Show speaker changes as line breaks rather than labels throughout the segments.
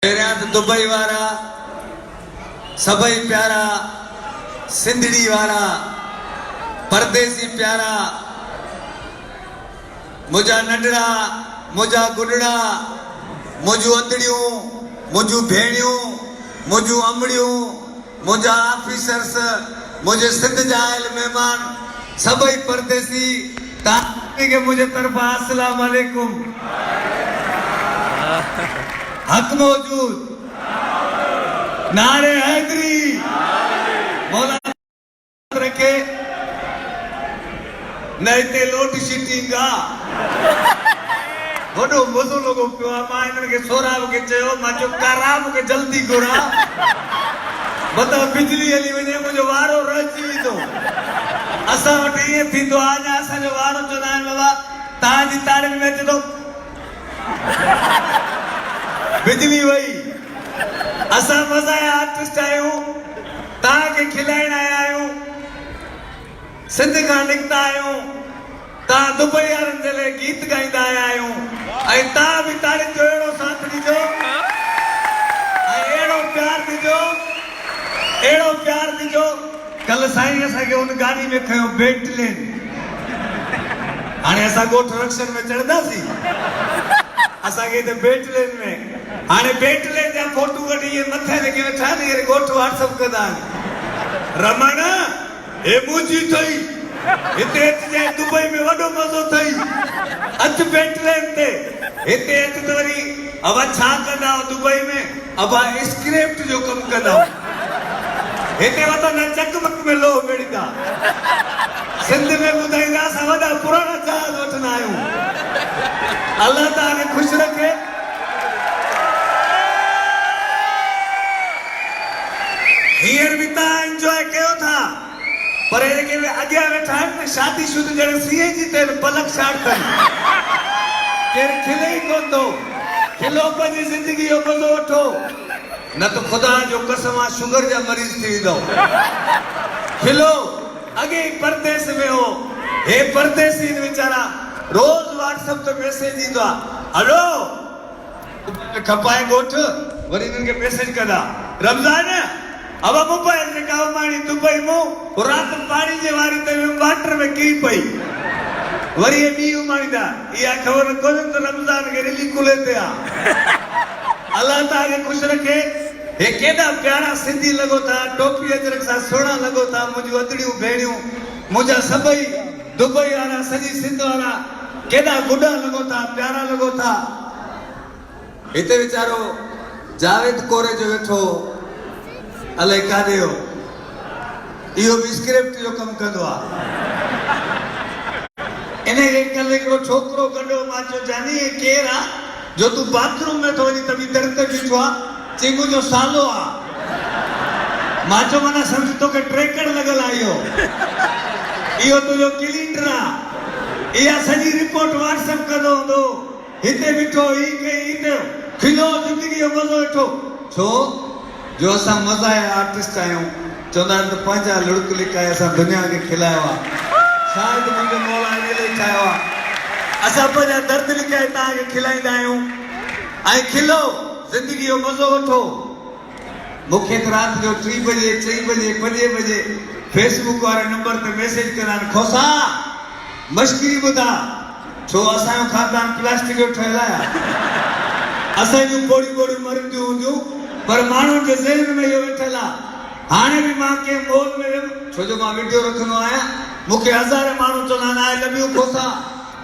Dubai वारा सभई प्यारा, सिंधड़ी वारा परदेसी प्यारा, मुझा नंढड़ा मुझा गुडड़ा, मुझू अंदड़ियों मुझू भेणियों मुझू अमड़ियों, मुझा ऑफिसर्स, मुझे सिंध जायल मेहमान सभई परदेसी के मुझे तरफा अस्सलाम वालेकुम। हक मौजूद, नारे हैदरी, मौला रखे नैते लोट शिटिंगा वडो मजो लोगो पियो मां इनन के सोराब के चयो मां जो कराब के जल्दी घुरा बता बिजली हली वने मुझो वारो रची तो असा वटि ये थींदो आज असा जो वारो चोना बाबा ताजी ताड़न में तो बिजली वही असा मजा आर्टिस्ट आयो ता के खिलाइण आयो सिंध का निकता आयो ता दुबई वारन जे ले गीत गाइंदा आयो ऐ ता भी ताड़ी जो एड़ो साथ दीजो ऐ एड़ो प्यार दीजो कल साईं असा के उन गाड़ी में खयो बेटलेन हाने असा गोठ रक्षण में चढ़दा सी असा के ते बेटलेन में हाने बेटलेन जा फोटो कढी ये मथे लगे वेठा ने ये गोठ व्हाट्सएप कदा रमण ए मुजी थई इते जे दुबई में वडो मजो थई अच बेटलेन ते इते अच तोरी अब छा कदा दुबई में अब स्क्रिप्ट जो कम कदा इते वता न चकमक में लो बेड़ीदा सिंध में बुधाईदा सा वडा पुराना जहाज वठन आयो अल्लाह ताला खुश रखे। हियर भी ता एंजॉय कयो था पर ये के आगे बैठा है शादी शुरू जण सीए जी ते पलक छाड़ केर खिले ही कोन दो खिलो पंहिंजी जिंदगी जो मज़ो वठो न तो खुदा जो कसम आ शुगर जा मरीज थी दो खिलो अगे परदेस में हो हे परदेसी बेचारा रोज व्हाट्सएप पे मैसेज दीदा हेलो खपाए गोठ वरी इनन के मैसेज कदा रमजान अब मोबाइल से गाँव मानी दुबई मो रात पानी जे वारी ते वाटर में की पई वरी ये नी मानी दा या खबर कोन तो रमजान के रिली कुले ते आ अल्लाह ताला खुश रखे। हे केदा प्यारा सिंधी लगो था टोपी अजरक सा सोना लगो था मुझे अदड़ियों भेड़ियों मुझा सबई दुबई वाला सजी सिंध वाला केदा गुडा लगो था प्यारा लगो था इते बेचारो जावेद कोरे जो वेठो अले कादे हो इहो भी स्क्रिप्ट जो कम कंदो आ इने के कल एकड़ो छोकरो गडो माचो जानी ए केरा जो तू बाथरूम में तो वनी तभी दर्द बीठो आ चिंगू जो सालो आ माचो मना समझ तो के ट्रैकर लगल आयो इहो तो जो क्लीनर आ इया सजी रिपोर्ट व्हाट्सएप कदो दो हिते बिठो ई के इते खिलो जिंदगी जो मजो वठो छो जो असा मजा है आर्टिस्ट आयो चोदा तो पंजा लुड़क लिकाय असा दुनिया के खिलाया शायद मुझे मौला ने लिखाया असा पंजा दर्द लिकाय ता के खिलाइंदा आयो आई खिलो जिंदगी जो मजो वठो मुखे रात जो 3 बजे 4 बजे 5 बजे फेसबुक वाले नंबर पे मैसेज करान खोसा मश्करी बुधा छो असा खानदान प्लास्टिक जो ठहलाया असा जो बोड़ी बोड़ी मरंदियूं हुंदियूं पर मानू के ज़हन में यो वेठला हाने भी मां के मोल में छो जो मां वीडियो रखनो आया मुके हजार मानू चोना I love you Khosa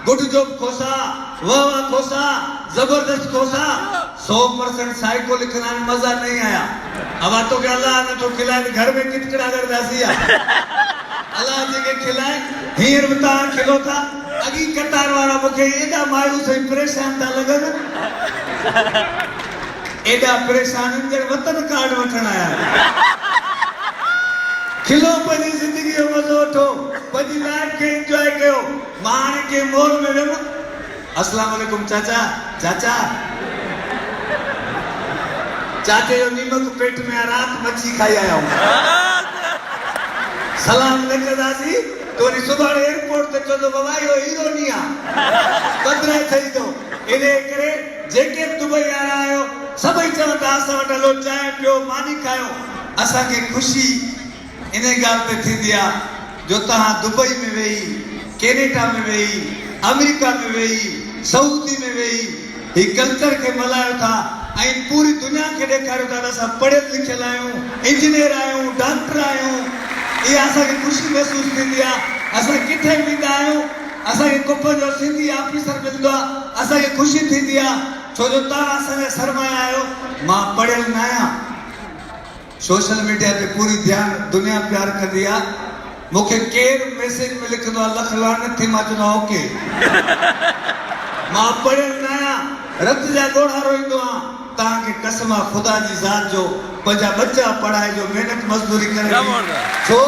good job Khosa वाह वाह खोसा जबरदस्त खोसा 100% साइको लिखना में मजा नहीं आया अब तो के अल्लाह ने तो खिलाए घर में किटकड़ा कर दासिया अल्लाह जी के खिलाए हीर बता खिलो था अगी कतार वाला मुके एदा मायूस है परेशान था लगन एदा परेशान इंजर वतन कार्ड वठन आया खिलो पंहिंजी जिंदगी जो मज़ो वठो पंहिंजी लाइफ के एंजॉय कयो मान के मोल में वेम अस्सलाम वालेकुम चाचा चाचा चाचे जो नीमक पेट में रात मच्छी खाई आया हूं सलाम लेकदासी तोरी सुबह एयरपोर्ट ते चलो बाबा यो हीरो निया कदरे थई तो इने करे जेके दुबई आया आयो सभई चवनि था असां वटि हलो चांहि पियो मानी खायो। असांखे ख़ुशी इन ॻाल्हि ते थींदी आहे जो तव्हां दुबई में वेही, कैनेडा में वेही, अमेरिका में वेही, सऊदी में वेही ही कल्चर खे मल्हायो था ऐं पूरी दुनिया खे ॾेखारियो था असां पढ़ियल लिखियल आहियूं, इंजीनियर आहियूं, डॉक्टर आहियूं। इहा असांखे ख़ुशी महसूसु थींदी आहे। असां किथे वेंदा आहियूं असांखे कुप जो सिंधी ऑफिसर मिलंदो आहे, असांखे ख़ुशी थींदी आहे छो जो तव्हां असांजा सरमाया आहियो। मां पढ़ियल न आहियां, सोशल मीडिया ते पूरी ध्यानु दुनिया प्यार कंदी आहे। मूंखे केरु मैसेज में लिखंदो आहे लख लानत थी, मां चवंदो आहियां ओके। मां पढ़ियल न आहियां, रत जा ॻोढ़ा रोईंदो आहियां। तव्हांखे कसम आहे ख़ुदा जी ज़ात जो पंहिंजा बच्चा पढ़ाइजो, महिनत मज़दूरी करे, छो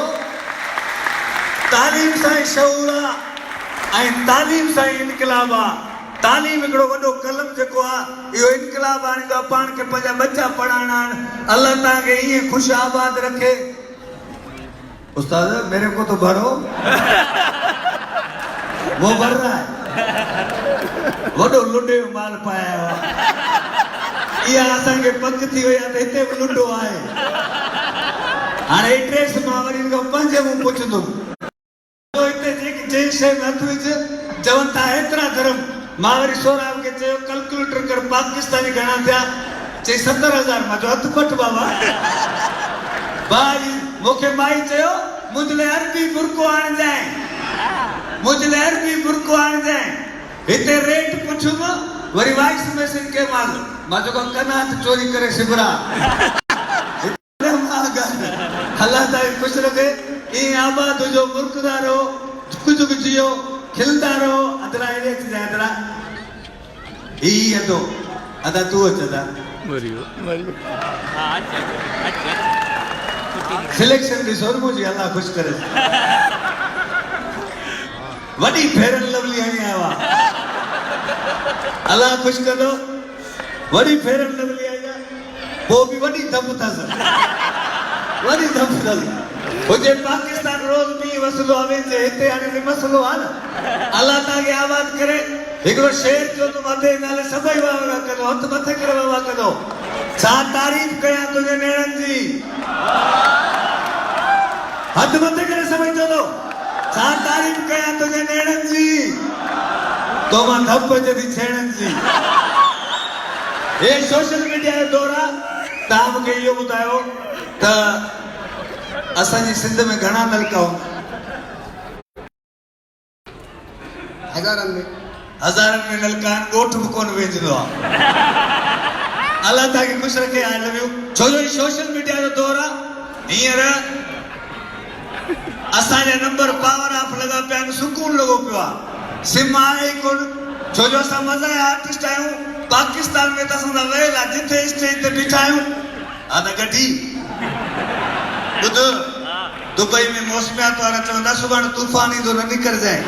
तालीम सां ई शऊर आहे ऐं तालीम सां ई इनकलाब आहे। तालीम हिकिड़ो वॾो कलम जेको आहे इहो इनकलाब आणींदो आहे। पाण खे पंहिंजा बच्चा पढ़ाइणा आहिनि। अल्लाह तव्हांखे ईअं ख़ुशि आबाद रखे। उस्ताद मेरे को तो भरो, वो भर रहा है, वॾो लुॾे जो माल पाया हुआ। इहा असांखे पक थी वई आहे त हिते बि लुॾो आहे। हाणे एड्रेस मां वरी पंज मूं पुछंदुमि हिते जेकी जंहिं शइ में हथु विझ चवनि था हेतिरा धर्म। मां वरी सोराब खे चयो कैलकुलेटर कर पाकिस्तानी घणा थिया, चई 70,000। मां चयो हथु पट बाबा। भाई मूंखे माई चयो मुंहिंजे लाइ अरबी बुरको आणजांइ, मुंहिंजे लाइ अरबी बुरको आणजांइ। हिते रेट पुछुमि वरी वॉइस मैसेज के मां चयो कनात चोरी करे सिबरा। अल्लाह ताईं ख़ुशि रखे। ईअं आबाद हुजो, मुल्कदा रहो, झुक झुक जियो, खिलंदा रहो। अदरा हेॾे अची जाए अदरा ही अदो अदा तूं अच अदा सिलेक्शन ॾिसो न मुंहिंजी, अल्लाह ख़ुशि करे। वॾी फेरन लवली हणी आयो आहे, अल्लाह ख़ुशि कंदो। वॾी फेरन लवली आई आहे, पोइ बि वॾी धप अथसि, वॾी धप अथसि। हुजे पाकिस्तान रोज़ मींहुं वसंदो आहे, वेंदे हिते हाणे मसलो आहे न। अल्लाह तव्हांखे आबाद करे। हिकिड़ो शेर चयो त मथे नाले सभई वाह कंदो, हथु मथे करे वाह कंदो। छा तारीफ़ कयां तुंहिंजे नेणनि जी, हथु मथे करे सभई चवंदो छा तारीफ़ कयां तुंहिंजे नेणनि जी, तो मां धप अचे थी छेड़नि जी। हे सोशल मीडिया जो दौर आहे। तव्हां मूंखे इहो ॿुधायो त असांजी सिंध में घणा नलका हूंदा? हज़ारनि में नलका आहिनि, ॻोठ बि कोन वेंदो आहे। अल्लाह तव्हांखे ख़ुशि रखे। आई लव यू। छो जो सोशल मीडिया जो दौर आहे। हींअर असांजा नंबर पावर ऑफ लॻा पिया आहिनि, सुकून लॻो पियो आहे। सिम आहे ई कोन, छो जो असां मज़ा जा आर्टिस्ट आहियूं। पाकिस्तान में त असां वयल आहे, जिथे स्टेज ते बीठा आहियूं त गॾी ॿुध। दुबई में मौसमियात वारा चवंदा सुभाणे तूफ़ान ईंदो, न निकिरजांइ।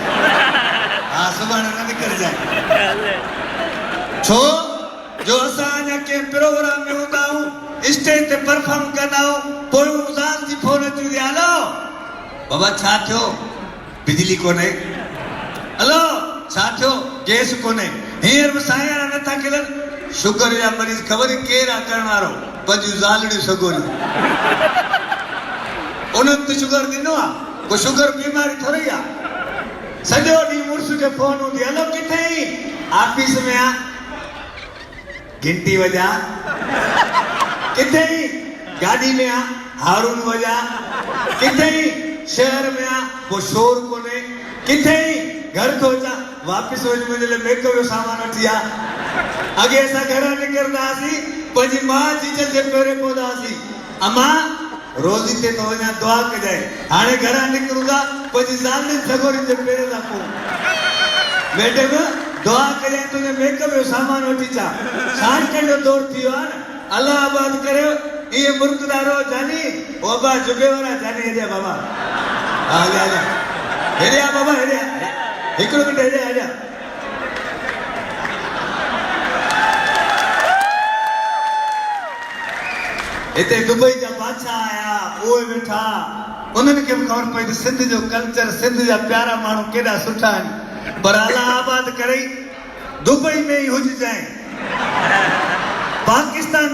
हा सुभाणे न निकिरजांइ। छो जो असां अञा कंहिं प्रोग्राम में हूंदा आहियूं, स्टेज ते परफॉर्म कंदा आहियूं, पोइ ज़ाल जी फोन अची वेंदी, हलो बाबा छा थियो, बिजली कोन्हे, हलो छा थियो, गैस कोन्हे। हींअर बि साईं नथा खिलनि। शुगर जा मरीज़ ख़बर ई केरु आहे करण वारो, पंहिंजूं ज़ालड़ियूं सगोरियूं। उन्हनि ते शुगर ॾिनो आहे, को शुगर बीमारी थोरी आहे। सॼो ॾींहुं मुड़ुस खे फोन हूंदी, हलो किथे ई, ऑफिस में आहे, घंटी वॼा, किथे ई गाॾी में आहे, हारून वॼा, किथे ई शहर में आहे, पोइ शोर कोन्हे, किथे ई घर थो अचां, वापसि वञी मुंहिंजे लाइ मेकअप जो सामान वठी आ। अॻे असां घर निकिरंदा हुआसीं, पंहिंजी माउ जीजल जे पेरे पवंदा हुआसीं, अमा रोज़ी ते तो वञा दुआ कजाए। हाणे घर निकिरूं था पंहिंजी ज़ालुनि सगोरियुनि जे पेरे था पोइ, मैडम दुआ कजाए तुंहिंजे मेकअप जो सामान वठी अचां। शॉर्टकट जो दौर थी वियो आहे न। अल्लाह आबाद करे। इहे मुर्कदारो जानी ओबा जुगे वारा जानी हेॾे बाबा, हा हलिया हेॾे आ बाबा, हेॾे हिकिड़ो मिंट हेॾे हलिया। हिते दुबई जा बादशाह आया, उहे वेठा, उन्हनि खे बि ख़बर पई त सिंध जो कल्चर, सिंध जा प्यारा माण्हू केॾा सुठा आहिनि। पर अल्लाह आबाद करे दुबई में ई हुजजांइ, पाकिस्तान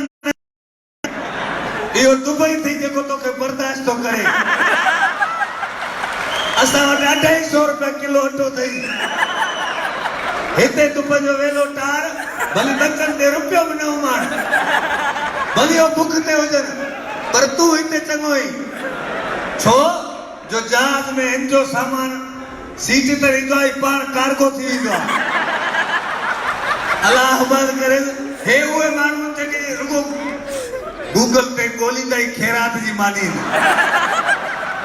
इहो दुबई थी जेको तोखे बर्दाश्त तो करे। असां वटि 250 रुपया किलो अटो अथई। हिते तुप जो वेलो टार भली ॾकनि ते रुपयो बि न उमाड़, भली हो बुख ते हुजनि, पर तूं हिते चङो ई छो जो जहाज में हिन जो सामान सीट ते ईंदो आहे पाण कार्गो थी वेंदो आहे। अलाह अकबर करे हे उहे माण्हू जेके रुगो गूगल पे ॻोल्हींदा ई ख़ैरात जी मानी।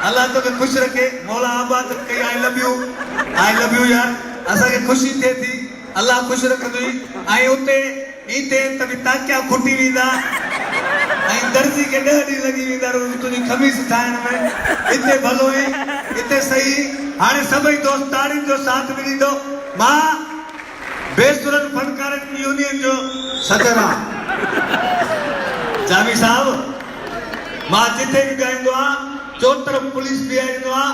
अल्लाह तोखे ख़ुशि रखे, मौला आबाद कई। आई लव यू यार, असांखे ख़ुशी थिए थी, अल्लाह ख़ुशि रखंदुई। ऐं उते ईंदे त बि ताकिया खुटी वेंदा ऐं दर्जी खे 10 ॾींहं लॻी वेंदा तुंहिंजी खमीस ठाहिण में। हिते भलो ई, हिते सही। हाणे सभई दोस्त ताड़ियुनि जो साथ बि ॾींदो। मां बेसुरत फनकारनि यूनियन जो सदर आहियां। जामी साहब, मां जिथे बि ॻाईंदो आहियां चोतरफ़ पुलिस बीहारींदो आहे।